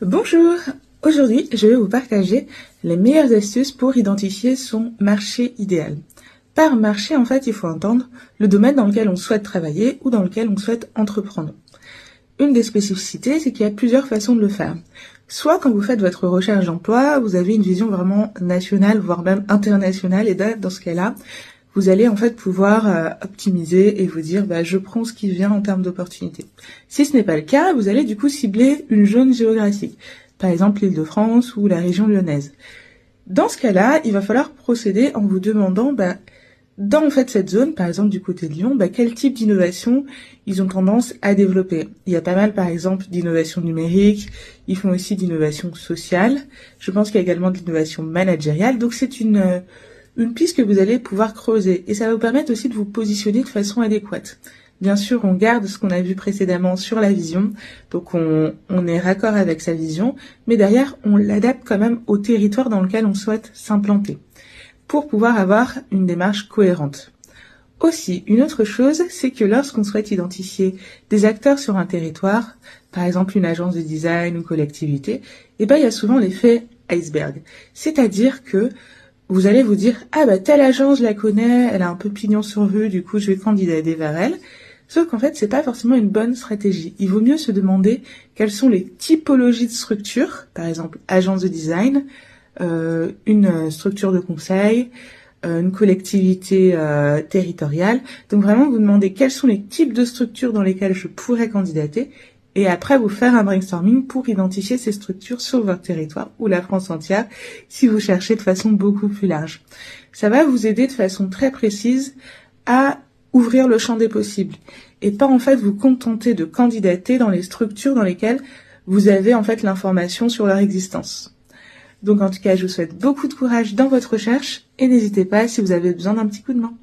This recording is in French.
Bonjour, aujourd'hui je vais vous partager les meilleures astuces pour identifier son marché idéal. Par marché, en fait, il faut entendre le domaine dans lequel on souhaite travailler ou dans lequel on souhaite entreprendre. Une des spécificités, c'est qu'il y a plusieurs façons de le faire. Soit quand vous faites votre recherche d'emploi, vous avez une vision vraiment nationale, voire même internationale, et dans ce cas-là, vous allez en fait pouvoir optimiser et vous dire je prends ce qui vient en termes d'opportunités. Si ce n'est pas le cas, vous allez du coup cibler une zone géographique, par exemple l'Île-de-France ou la région lyonnaise. Dans ce cas-là, il va falloir procéder en vous demandant dans en fait cette zone, par exemple du côté de Lyon, quel type d'innovation ils ont tendance à développer. Il y a pas mal par exemple d'innovation numérique, ils font aussi d'innovation sociale, je pense qu'il y a également de l'innovation managériale, donc c'est une piste que vous allez pouvoir creuser et ça va vous permettre aussi de vous positionner de façon adéquate. Bien sûr, on garde ce qu'on a vu précédemment sur la vision, donc on est raccord avec sa vision, mais derrière, on l'adapte quand même au territoire dans lequel on souhaite s'implanter, pour pouvoir avoir une démarche cohérente. Aussi, une autre chose, c'est que lorsqu'on souhaite identifier des acteurs sur un territoire, par exemple une agence de design ou collectivité, il y a souvent l'effet iceberg. C'est-à-dire que vous allez vous dire telle agence je la connais, elle a un peu pignon sur rue, du coup je vais candidater vers elle. Sauf qu'en fait c'est pas forcément une bonne stratégie. Il vaut mieux se demander quelles sont les typologies de structures, par exemple agence de design, une structure de conseil, une collectivité territoriale. Donc vraiment vous demandez quels sont les types de structures dans lesquelles je pourrais candidater. Et après, vous faire un brainstorming pour identifier ces structures sur votre territoire ou la France entière si vous cherchez de façon beaucoup plus large. Ça va vous aider de façon très précise à ouvrir le champ des possibles et pas en fait vous contenter de candidater dans les structures dans lesquelles vous avez en fait l'information sur leur existence. Donc en tout cas, je vous souhaite beaucoup de courage dans votre recherche et n'hésitez pas si vous avez besoin d'un petit coup de main.